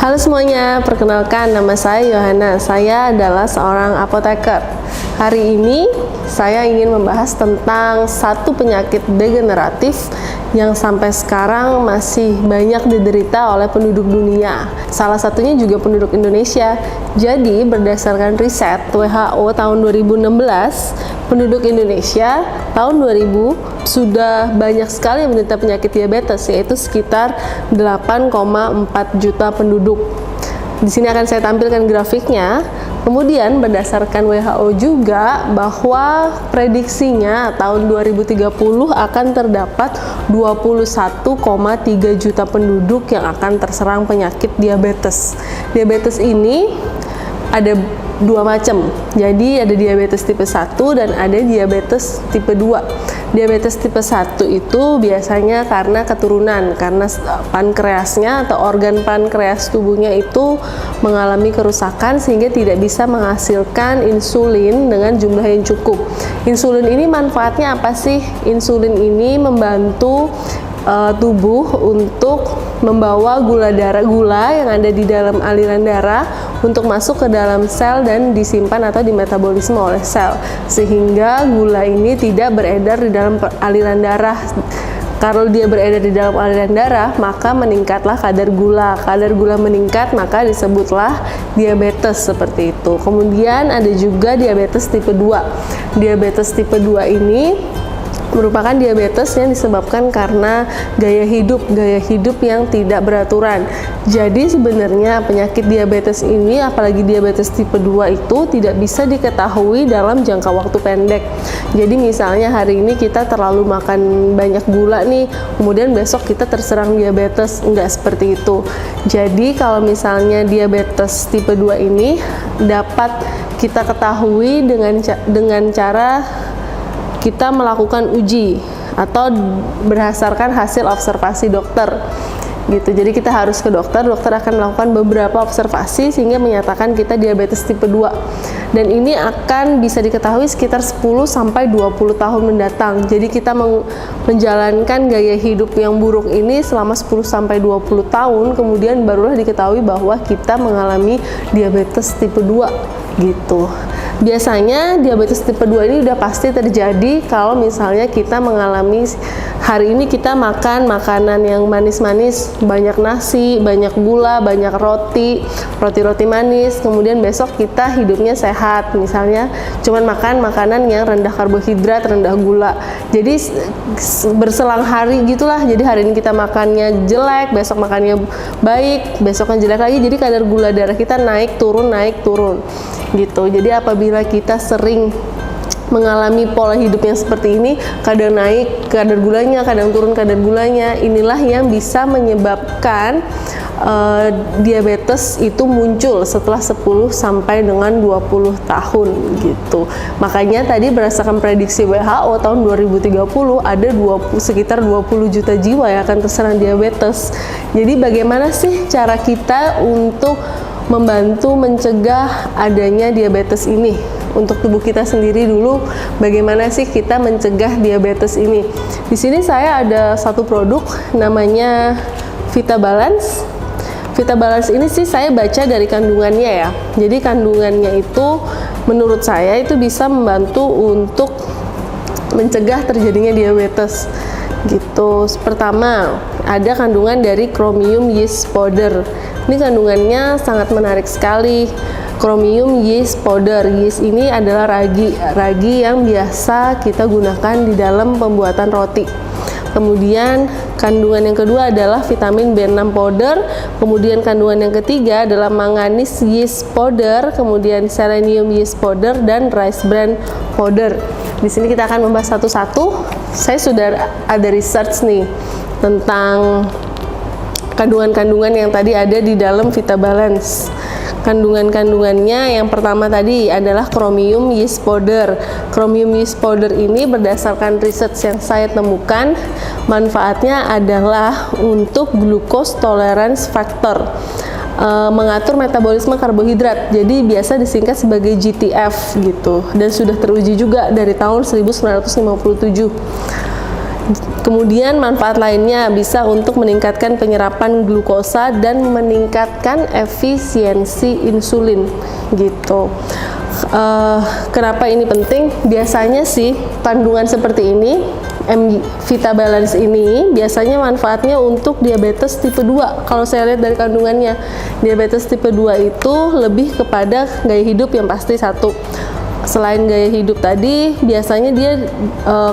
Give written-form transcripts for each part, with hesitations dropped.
Halo semuanya, perkenalkan nama saya Yohana. Saya adalah seorang apoteker. Hari ini saya ingin membahas tentang satu penyakit degeneratif yang sampai sekarang masih banyak diderita oleh penduduk dunia. Salah satunya juga penduduk Indonesia. Jadi berdasarkan riset WHO tahun 2016, penduduk Indonesia tahun 2000 sudah banyak sekali yang menderita penyakit diabetes, yaitu sekitar 8,4 juta penduduk. Di sini akan saya tampilkan grafiknya. Kemudian berdasarkan WHO juga bahwa prediksinya tahun 2030 akan terdapat 21,3 juta penduduk yang akan terserang penyakit diabetes. Diabetes ini ada dua macam. Jadi ada diabetes tipe 1 dan ada diabetes tipe 2. Diabetes tipe 1 itu biasanya karena keturunan, karena pankreasnya atau organ pankreas tubuhnya itu mengalami kerusakan sehingga tidak bisa menghasilkan insulin dengan jumlah yang cukup. Insulin ini manfaatnya apa sih? Insulin ini membantu tubuh untuk membawa gula yang ada di dalam aliran darah untuk masuk ke dalam sel dan disimpan atau dimetabolisme oleh sel, sehingga gula ini tidak beredar di dalam aliran darah. Kalau dia beredar di dalam aliran darah, maka meningkatlah kadar gula. Kadar gula meningkat, maka disebutlah diabetes, seperti itu. Kemudian ada juga diabetes tipe 2. Diabetes tipe 2 ini merupakan diabetes yang disebabkan karena gaya hidup yang tidak beraturan. Jadi sebenarnya penyakit diabetes ini, apalagi diabetes tipe 2 itu tidak bisa diketahui dalam jangka waktu pendek. Jadi misalnya hari ini kita terlalu makan banyak gula nih, kemudian besok kita terserang diabetes, enggak seperti itu. Jadi kalau misalnya diabetes tipe 2 ini dapat kita ketahui dengan cara kita melakukan uji atau berdasarkan hasil observasi dokter gitu. Jadi kita harus ke dokter akan melakukan beberapa observasi sehingga menyatakan kita diabetes tipe 2. Dan ini akan bisa diketahui sekitar 10 sampai 20 tahun mendatang. Jadi kita menjalankan gaya hidup yang buruk ini selama 10 sampai 20 tahun, kemudian barulah diketahui bahwa kita mengalami diabetes tipe 2 gitu. Biasanya diabetes tipe 2 ini udah pasti terjadi kalau misalnya kita mengalami hari ini kita makan makanan yang manis-manis, banyak nasi, banyak gula, banyak roti manis, kemudian besok kita hidupnya sehat, misalnya cuman makan makanan yang rendah karbohidrat, rendah gula. Jadi berselang hari gitulah. Jadi hari ini kita makannya jelek, besok makannya baik, besoknya jelek lagi. Jadi kadar gula darah kita naik turun gitu. Jadi apabila kita sering mengalami pola hidup yang seperti ini, kadang naik kadar gulanya, kadang turun kadar gulanya, inilah yang bisa menyebabkan diabetes itu muncul setelah 10 sampai dengan 20 tahun gitu. Makanya tadi berdasarkan prediksi WHO tahun 2030 ada sekitar 20 juta jiwa yang akan terserang diabetes. Jadi bagaimana sih cara kita untuk membantu mencegah adanya diabetes ini? Untuk tubuh kita sendiri dulu, bagaimana sih kita mencegah diabetes ini? Di sini saya ada satu produk namanya VitaBalance. VitaBalance ini sih saya baca dari kandungannya ya. Jadi kandungannya itu menurut saya itu bisa membantu untuk mencegah terjadinya diabetes gitu. Pertama, ada kandungan dari chromium yeast powder. Ini kandungannya sangat menarik sekali. Chromium yeast powder. Yeast ini adalah ragi yang biasa kita gunakan di dalam pembuatan roti. Kemudian kandungan yang kedua adalah vitamin B6 powder. Kemudian kandungan yang ketiga adalah manganese yeast powder, kemudian selenium yeast powder dan rice bran powder. Di sini kita akan membahas satu-satu. Saya sudah ada research nih tentang kandungan-kandungan yang tadi ada di dalam VitaBalance. Kandungan-kandungannya yang pertama tadi adalah chromium yeast powder. Chromium yeast powder ini berdasarkan riset yang saya temukan, manfaatnya adalah untuk glucose tolerance factor, mengatur metabolisme karbohidrat. Jadi biasa disingkat sebagai GTF gitu, dan sudah teruji juga dari tahun 1957. Kemudian manfaat lainnya bisa untuk meningkatkan penyerapan glukosa dan meningkatkan efisiensi insulin gitu. Kenapa ini penting? Biasanya sih kandungan seperti ini, Vita Balance ini biasanya manfaatnya untuk diabetes tipe 2. Kalau saya lihat dari kandungannya, diabetes tipe 2 itu lebih kepada gaya hidup yang pasti satu. Selain gaya hidup tadi, biasanya dia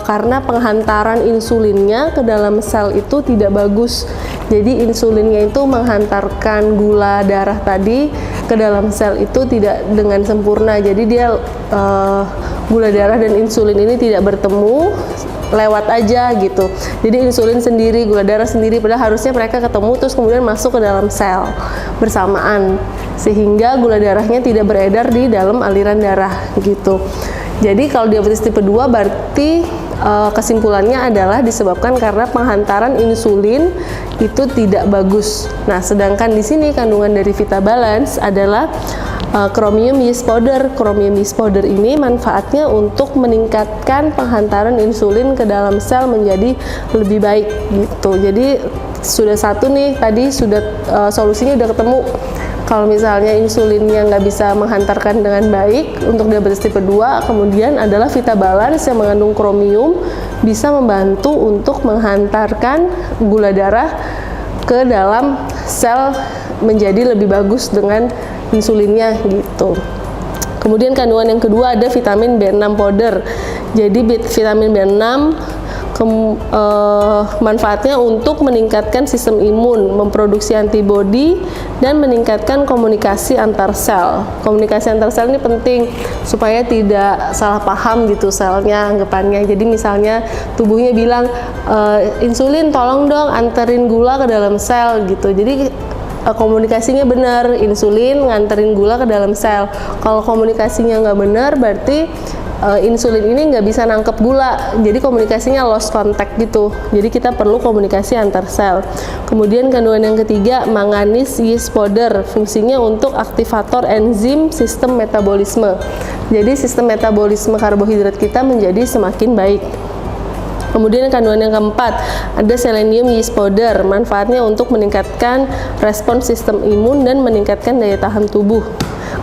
karena penghantaran insulinnya ke dalam sel itu tidak bagus. Jadi insulinnya itu menghantarkan gula darah tadi ke dalam sel itu tidak dengan sempurna. Jadi dia gula darah dan insulin ini tidak bertemu, lewat aja gitu. Jadi insulin sendiri, gula darah sendiri, padahal harusnya mereka ketemu terus kemudian masuk ke dalam sel bersamaan, sehingga gula darahnya tidak beredar di dalam aliran darah gitu. Jadi kalau diabetes tipe 2 berarti kesimpulannya adalah disebabkan karena penghantaran insulin itu tidak bagus. Nah, sedangkan di sini kandungan dari Vita Balance adalah chromium yeast powder. Chromium yeast powder ini manfaatnya untuk meningkatkan penghantaran insulin ke dalam sel menjadi lebih baik gitu. Jadi sudah satu nih, tadi sudah solusinya udah ketemu. Kalau misalnya insulinnya nggak bisa menghantarkan dengan baik untuk diabetes tipe 2, kemudian adalah Vita Balance yang mengandung chromium bisa membantu untuk menghantarkan gula darah ke dalam sel menjadi lebih bagus dengan insulinnya gitu. Kemudian kandungan yang kedua ada vitamin B6 powder. Jadi vitamin B6 manfaatnya untuk meningkatkan sistem imun, memproduksi antibodi, dan meningkatkan komunikasi antar sel. Komunikasi antar sel ini penting supaya tidak salah paham gitu selnya anggapannya. Jadi misalnya tubuhnya bilang insulin tolong dong anterin gula ke dalam sel gitu. Jadi komunikasinya benar, insulin nganterin gula ke dalam sel. Kalau komunikasinya nggak benar, berarti insulin ini nggak bisa nangkep gula, jadi komunikasinya lost contact gitu. Jadi kita perlu komunikasi antar sel. Kemudian kandungan yang ketiga, manganese yeast powder, fungsinya untuk aktivator enzim sistem metabolisme. Jadi sistem metabolisme karbohidrat kita menjadi semakin baik. Kemudian kandungan yang keempat, ada selenium yeast powder, manfaatnya untuk meningkatkan respons sistem imun dan meningkatkan daya tahan tubuh.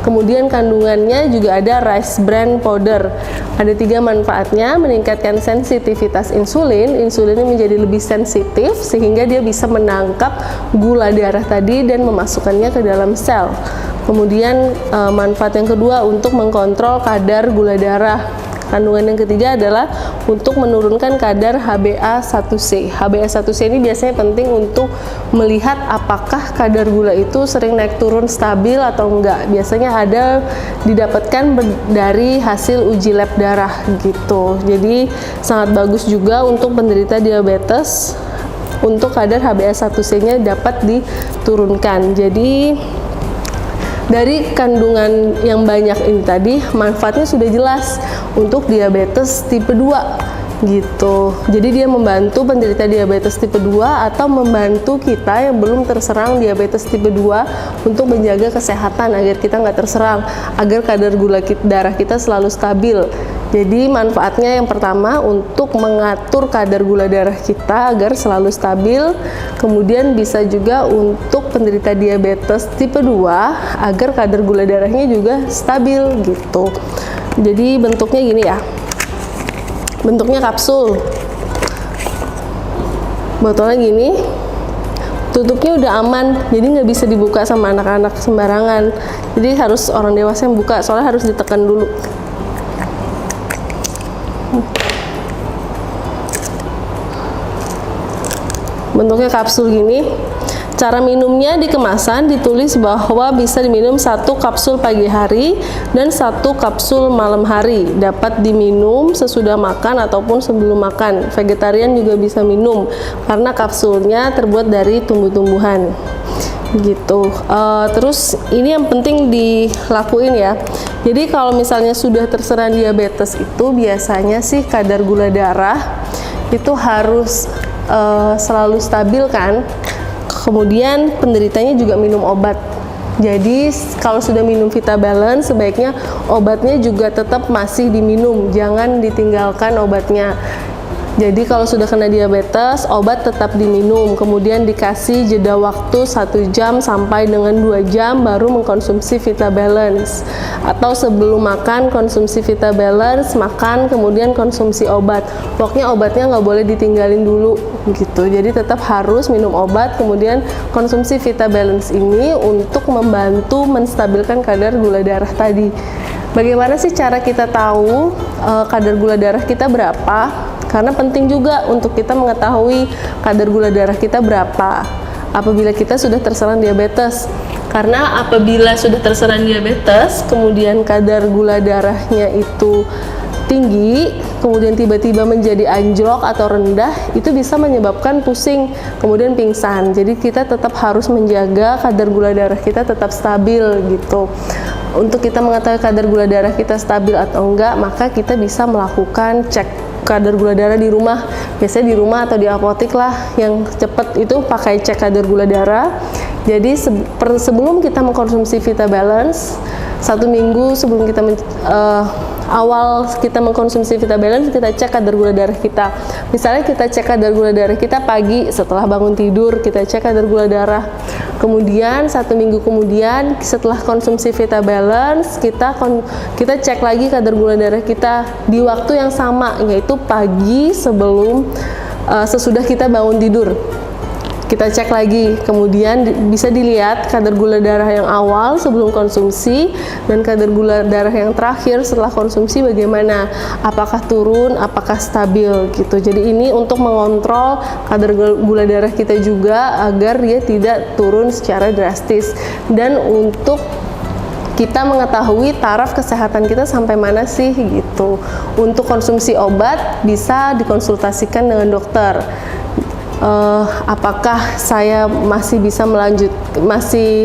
Kemudian kandungannya juga ada rice bran powder. Ada 3 manfaatnya, meningkatkan sensitivitas insulin. Insulinnya menjadi lebih sensitif sehingga dia bisa menangkap gula darah tadi dan memasukkannya ke dalam sel. Kemudian manfaat yang kedua untuk mengkontrol kadar gula darah. Kandungan yang ketiga adalah untuk menurunkan kadar HbA1c. HbA1c ini biasanya penting untuk melihat apakah kadar gula itu sering naik turun stabil atau enggak. Biasanya ada didapatkan dari hasil uji lab darah gitu. Jadi sangat bagus juga untuk penderita diabetes untuk kadar HbA1c-nya dapat diturunkan. Jadi dari kandungan yang banyak ini tadi, manfaatnya sudah jelas untuk diabetes tipe 2 gitu. Jadi dia membantu penderita diabetes tipe 2 atau membantu kita yang belum terserang diabetes tipe 2 untuk menjaga kesehatan agar kita nggak terserang, agar kadar gula darah kita selalu stabil. Jadi manfaatnya yang pertama untuk mengatur kadar gula darah kita agar selalu stabil. Kemudian bisa juga untuk penderita diabetes tipe 2 agar kadar gula darahnya juga stabil gitu. Jadi bentuknya gini ya. Bentuknya kapsul. Botolnya gini. Tutupnya udah aman, jadi nggak bisa dibuka sama anak-anak sembarangan. Jadi harus orang dewasa yang buka, soalnya harus ditekan dulu. Bentuknya kapsul gini. Cara minumnya di kemasan ditulis bahwa bisa diminum 1 kapsul pagi hari dan 1 kapsul malam hari. Dapat diminum sesudah makan ataupun sebelum makan. Vegetarian juga bisa minum karena kapsulnya terbuat dari tumbuh-tumbuhan gitu. Terus ini yang penting dilakuin ya. Jadi kalau misalnya sudah terserang diabetes itu biasanya sih kadar gula darah itu harus selalu stabil kan. Kemudian penderitanya juga minum obat. Jadi kalau sudah minum Vita Balance sebaiknya obatnya juga tetap masih diminum, jangan ditinggalkan obatnya. Jadi kalau sudah kena diabetes, obat tetap diminum, kemudian dikasih jeda waktu 1 jam sampai dengan 2 jam baru mengkonsumsi Vitabalance. Atau sebelum makan konsumsi Vitabalance, makan kemudian konsumsi obat. Pokoknya obatnya nggak boleh ditinggalin dulu gitu. Jadi tetap harus minum obat, kemudian konsumsi Vitabalance ini untuk membantu menstabilkan kadar gula darah tadi. Bagaimana sih cara kita tahu kadar gula darah kita berapa? Karena penting juga untuk kita mengetahui kadar gula darah kita berapa apabila kita sudah terserang diabetes. Karena apabila sudah terserang diabetes, kemudian kadar gula darahnya itu tinggi, kemudian tiba-tiba menjadi anjlok atau rendah, itu bisa menyebabkan pusing, kemudian pingsan. Jadi kita tetap harus menjaga kadar gula darah kita tetap stabil gitu. Untuk kita mengetahui kadar gula darah kita stabil atau enggak, maka kita bisa melakukan cek kadar gula darah di rumah. Biasanya di rumah atau di apotek lah, yang cepat itu pakai cek kadar gula darah. Jadi sebelum kita mengkonsumsi Vitabalance, 1 minggu sebelum kita awal kita mengkonsumsi Vitabalance, kita cek kadar gula darah kita. Misalnya kita cek kadar gula darah kita pagi setelah bangun tidur, kita cek kadar gula darah. Kemudian 1 minggu kemudian setelah konsumsi Vitabalance, kita cek lagi kadar gula darah kita di waktu yang sama, yaitu pagi sebelum sesudah kita bangun tidur. Kita cek lagi, kemudian bisa dilihat kadar gula darah yang awal sebelum konsumsi dan kadar gula darah yang terakhir setelah konsumsi bagaimana, apakah turun, apakah stabil gitu. Jadi ini untuk mengontrol kadar gula darah kita juga agar dia tidak turun secara drastis, dan untuk kita mengetahui taraf kesehatan kita sampai mana sih gitu. Untuk konsumsi obat bisa dikonsultasikan dengan dokter. Apakah saya masih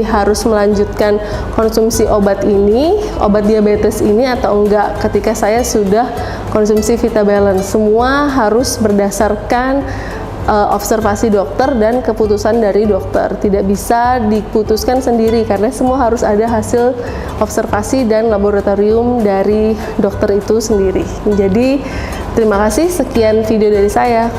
harus melanjutkan konsumsi obat diabetes ini atau enggak ketika saya sudah konsumsi Vitabalance. Semua harus berdasarkan observasi dokter dan keputusan dari dokter. Tidak bisa diputuskan sendiri karena semua harus ada hasil observasi dan laboratorium dari dokter itu sendiri. Jadi terima kasih, sekian video dari saya.